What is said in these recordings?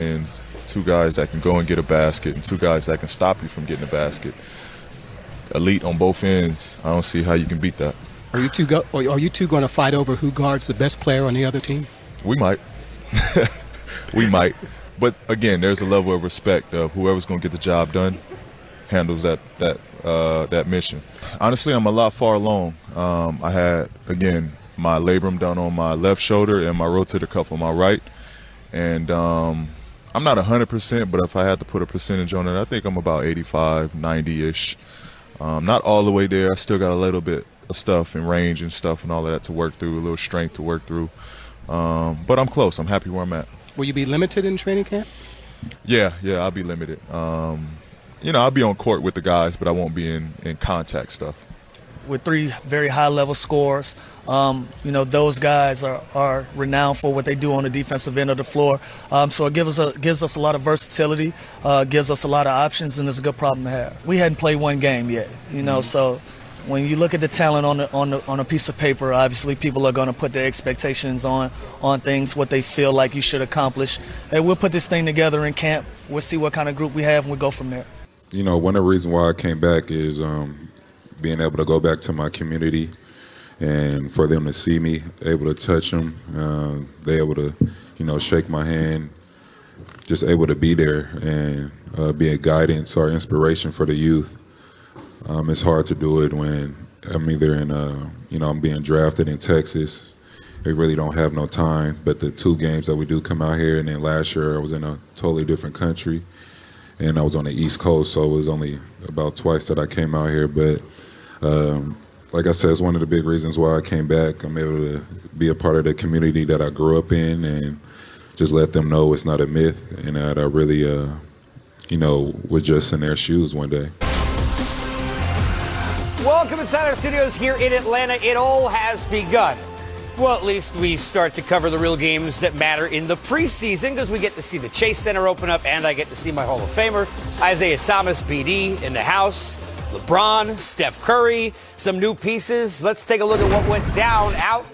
ends, two guys that can go and get a basket, and two guys that can stop you from getting a basket. Elite on both ends. I don't see how you can beat that. Are you two going to fight over who guards the best player on the other team? We might. We might. But again, there's a level of respect of whoever's going to get the job done handles that mission. Honestly, I'm a lot far along. I had, again, my labrum done on my left shoulder and my rotator cuff on my right. And I'm not 100%, but if I had to put a percentage on it, I think I'm about 85, 90-ish. Not all the way there. I still got a little bit of stuff and range and stuff and all of that to work through, a little strength to work through. But I'm close. I'm happy where I'm at. Will you be limited in training camp? Yeah, I'll be limited. I'll be on court with the guys, but I won't be in contact stuff. With three very high-level scorers, those guys are renowned for what they do on the defensive end of the floor. So it gives us a lot of versatility, gives us a lot of options, and it's a good problem to have. We hadn't played one game yet, so when you look at the talent on a piece of paper, obviously people are going to put their expectations on things, what they feel like you should accomplish. And we'll put this thing together in camp. We'll see what kind of group we have, and we'll go from there. One of the reasons why I came back is being able to go back to my community and for them to see me, able to touch them, they able to, shake my hand, just able to be there and be a guidance or inspiration for the youth. It's hard to do it when I'm either I'm being drafted in Texas. We really don't have no time. But the two games that we do come out here, and then last year I was in a totally different country, and I was on the East Coast, so it was only about twice that I came out here. But like I said, it's one of the big reasons why I came back. I'm able to be a part of the community that I grew up in and just let them know it's not a myth, and that I really, was just in their shoes one day. Welcome inside our studios here in Atlanta. It all has begun. Well, at least we start to cover the real games that matter in the preseason because we get to see the Chase Center open up, and I get to see my Hall of Famer, Isiah Thomas, BD, in the house. LeBron, Steph Curry, some new pieces. Let's take a look at what went down out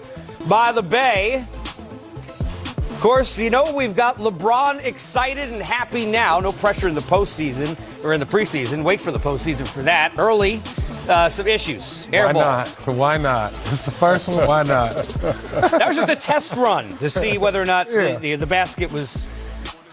by the Bay. Of course, we've got LeBron excited and happy now. No pressure in the postseason or in the preseason. Wait for the postseason for that. Early. Some issues. Why not? It's the first one. Why not? That was just a test run to see whether or not the basket was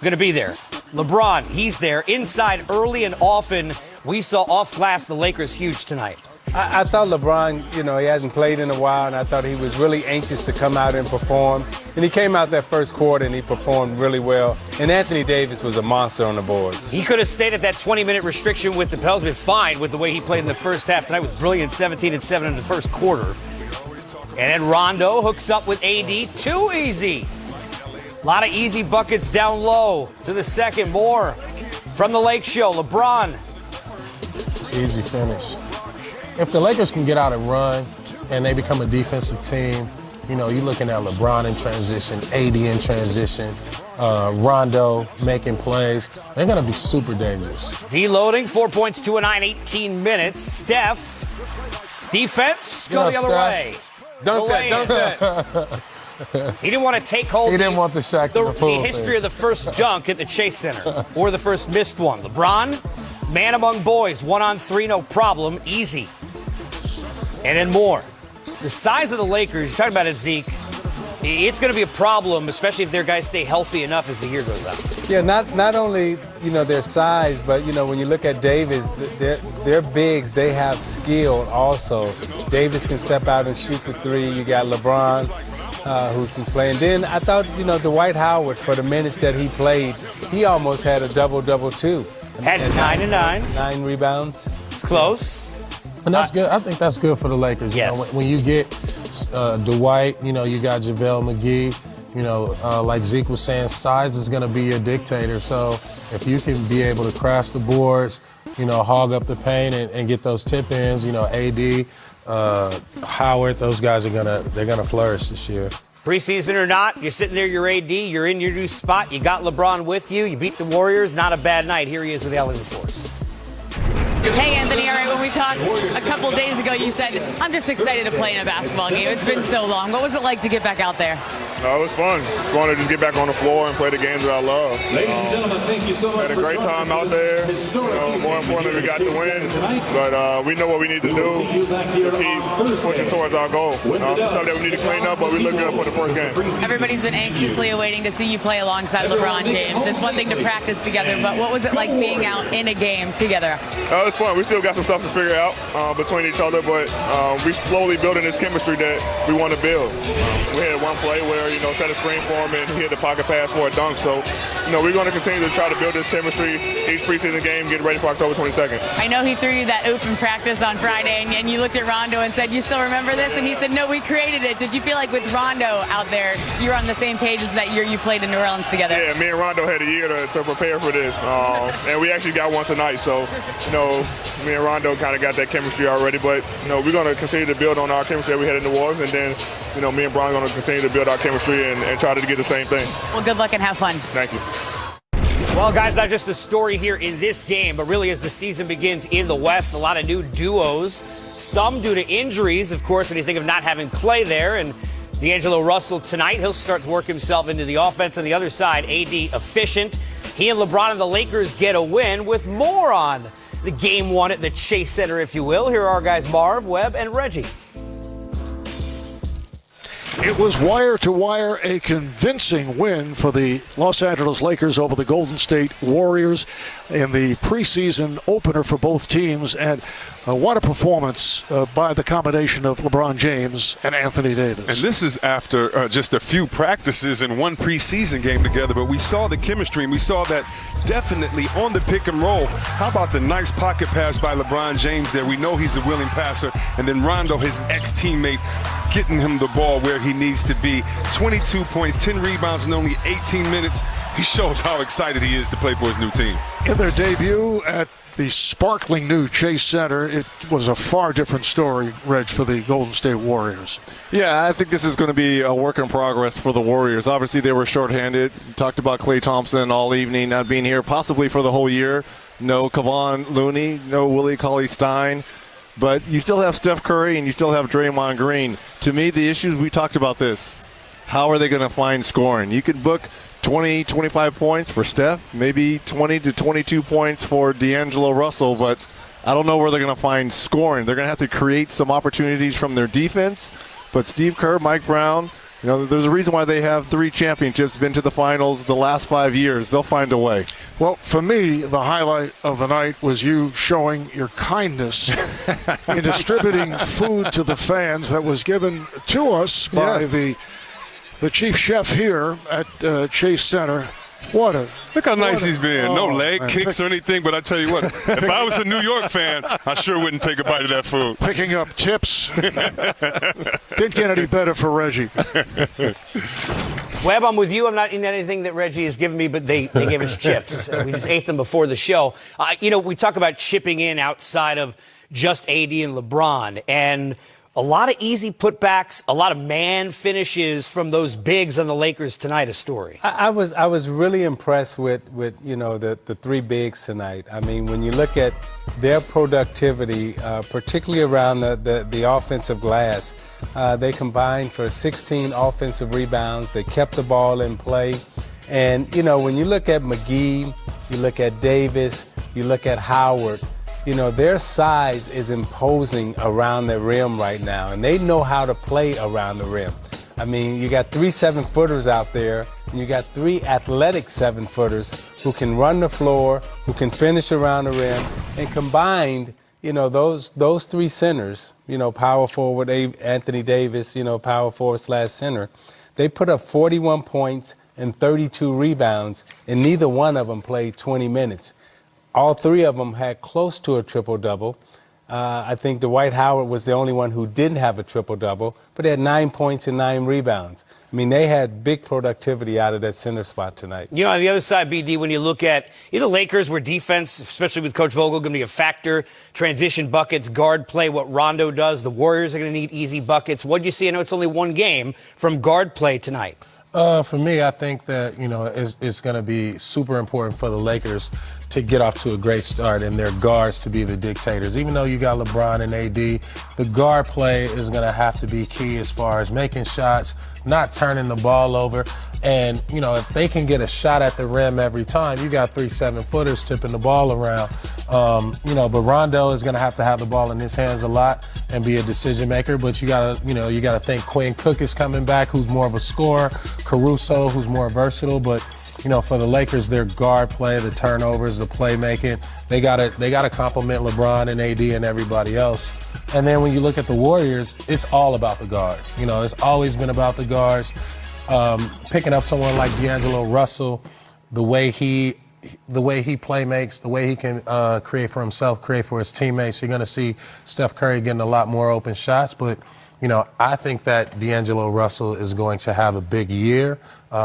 going to be there. LeBron, he's there. Inside early and often. We saw off glass the Lakers huge tonight. I thought LeBron, he hasn't played in a while, and I thought he was really anxious to come out and perform. And he came out that first quarter, and he performed really well. And Anthony Davis was a monster on the boards. He could have stayed at that 20-minute restriction with the Pels, been fine with the way he played in the first half. Tonight was brilliant, 17 and 7 in the first quarter. And then Rondo hooks up with AD, too easy. A lot of easy buckets down low to the second. More from the Lake Show. LeBron. Easy finish. If the Lakers can get out and run and they become a defensive team, you're looking at LeBron in transition, AD in transition, Rondo making plays. They're going to be super dangerous. Deloading, 4 points, 2 and 9, 18 minutes. Steph, defense, go the other way. Dunk that. He didn't want to take hold. He didn't want the Shaq to the pool history thing. Of the first dunk at the Chase Center or the first missed one. LeBron, man among boys, 1-on-3, no problem, easy. And then more. The size of the Lakers, you're talking about it, Zeke, it's going to be a problem, especially if their guys stay healthy enough as the year goes on. Yeah, not only, their size, but, when you look at Davis, their bigs, they have skill also. Davis can step out and shoot the three. You got LeBron, who can play. And then I thought, Dwight Howard, for the minutes that he played, he almost had a double-double, too. Had 9 and 9. 9 rebounds. It's close. And that's good. I think that's good for the Lakers. Yes. When you get Dwight, you got JaVale McGee, like Zeke was saying, size is going to be your dictator. So if you can be able to crash the boards, hog up the paint and get those tip-ins, AD, Howard, those guys they're gonna flourish this year. Preseason or not, you're sitting there, you're AD, you're in your new spot, you got LeBron with you, you beat the Warriors, not a bad night. Here he is with Allen Force. Hey, Anthony, all right, when we talked a couple days ago, you said, I'm just excited to play in a basketball game. It's been so long. What was it like to get back out there? It was fun. It's fun to just get back on the floor and play the games that I love. Ladies and gentlemen, thank you so much. Had a great time out there. More importantly, we got the win. But we know what we need to do to keep pushing towards our goal. Stuff that we need to clean up, but we look good for the first game. Everybody's been anxiously awaiting to see you play alongside LeBron James. It's one thing to practice together, but what was it like being out in a game together? It was fun. We still got some stuff to figure out between each other, but we're slowly building this chemistry that we want to build. We had one play where, set a screen for him and he hit the pocket pass for a dunk. So, we're going to continue to try to build this chemistry each preseason game, get ready for October 22nd. I know he threw you that open practice on Friday, and you looked at Rondo and said, you still remember this? And he said, no, we created it. Did you feel like with Rondo out there, you were on the same page as that year you played in New Orleans together? Yeah, me and Rondo had a year to prepare for this. And we actually got one tonight. So, me and Rondo kind of got that chemistry already. But, we're going to continue to build on our chemistry that we had in New Orleans. And then, me and Brian are going to continue to build our chemistry and try to get the same thing. Well, good luck and have fun. Thank you. Well, guys, not just a story here in this game, but really as the season begins in the West, a lot of new duos, some due to injuries, of course, when you think of not having Clay there. And D'Angelo Russell tonight, he'll start to work himself into the offense. On the other side, AD efficient. He and LeBron and the Lakers get a win. With more on the game one at the Chase Center, if you will. Here are our guys Marv, Webb, and Reggie. It was wire-to-wire a convincing win for the Los Angeles Lakers over the Golden State Warriors in the preseason opener for both teams. And what a performance by the combination of LeBron James and Anthony Davis. And this is after just a few practices and one preseason game together. But we saw the chemistry, and we saw that definitely on the pick and roll. How about the nice pocket pass by LeBron James there? We know he's a willing passer. And then Rondo, his ex-teammate, getting him the ball where he needs to be. 22 points, 10 rebounds in only 18 minutes. He shows how excited he is to play for his new team. In their debut at the sparkling new Chase Center, it was a far different story, Reg, for the Golden State Warriors. Yeah, I think this is going to be a work in progress for the Warriors. Obviously, they were shorthanded. Talked about Klay Thompson all evening not being here, possibly for the whole year. No Kevon Looney, no Willie Cauley-Stein. But you still have Steph Curry and you still have Draymond Green. To me, the issues, we talked about this. How are they going to find scoring? You could book 20, 25 points for Steph, maybe 20 to 22 points for D'Angelo Russell, but I don't know where they're going to find scoring. They're going to have to create some opportunities from their defense. But Steve Kerr, Mike Brown, there's a reason why they have 3 championships, been to the finals the last 5 years. They'll find a way. Well, for me, the highlight of the night was you showing your kindness in distributing food to the fans that was given to us by the chief chef here at Chase Center. Look how nice he's been. No leg kicks or anything, but I tell you what, if I was a New York fan, I sure wouldn't take a bite of that food. Picking up tips. Didn't get any better for Reggie. Webb, I'm with you. I'm not eating anything that Reggie has given me, but they gave us chips. We just ate them before the show. We talk about chipping in outside of just AD and LeBron, and a lot of easy putbacks, a lot of man finishes from those bigs on the Lakers tonight. A story. I was really impressed with the 3 bigs tonight. I mean, when you look at their productivity, particularly around the offensive glass, they combined for 16 offensive rebounds. They kept the ball in play. And, when you look at McGee, you look at Davis, you look at Howard, their size is imposing around the rim right now, and they know how to play around the rim. I mean, you got 3 7-footers out there, and you got 3 athletic 7-footers who can run the floor, who can finish around the rim, and combined, those 3 centers, power forward Anthony Davis, power forward / center, they put up 41 points and 32 rebounds, and neither one of them played 20 minutes. All 3 of them had close to a triple-double. I think Dwight Howard was the only one who didn't have a triple-double, but he had 9 points and 9 rebounds. I mean, they had big productivity out of that center spot tonight. On the other side, BD, when you look at the Lakers, where defense, especially with Coach Vogel, going to be a factor, transition buckets, guard play, what Rondo does. The Warriors are going to need easy buckets. What do you see? I know it's only one game from guard play tonight. For me, I think that, it's going to be super important for the Lakers to get off to a great start and their guards to be the dictators. Even though you got LeBron and AD, the guard play is going to have to be key as far as making shots, not turning the ball over. And, if they can get a shot at the rim every time, you got 3 7-footers tipping the ball around. But Rondo is going to have the ball in his hands a lot and be a decision maker. But you got to think Quinn Cook is coming back, who's more of a scorer. Caruso, who's more versatile. But, for the Lakers, their guard play, the turnovers, the playmaking, they got to compliment LeBron and AD and everybody else. And then when you look at the Warriors, it's all about the guards. It's always been about the guards. Picking up someone like D'Angelo Russell, the way he playmakes, the way he can create for himself, create for his teammates. You're going to see Steph Curry getting a lot more open shots. But, I think that D'Angelo Russell is going to have a big year.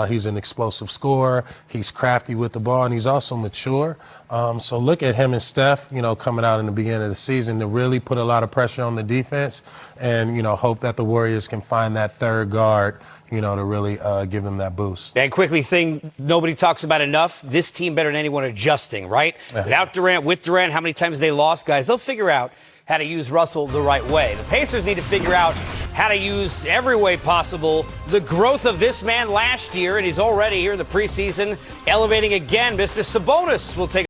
He's an explosive scorer. He's crafty with the ball, and he's also mature. So look at him and Steph, coming out in the beginning of the season to really put a lot of pressure on the defense and, hope that the Warriors can find that third guard, to really give them that boost. And quickly, thing nobody talks about enough, this team better than anyone adjusting, right? Without Durant, with Durant, how many times they lost, guys, they'll figure out how to use Russell the right way. The Pacers need to figure out how to use every way possible the growth of this man last year, and he's already here in the preseason elevating again. Mr. Sabonis will take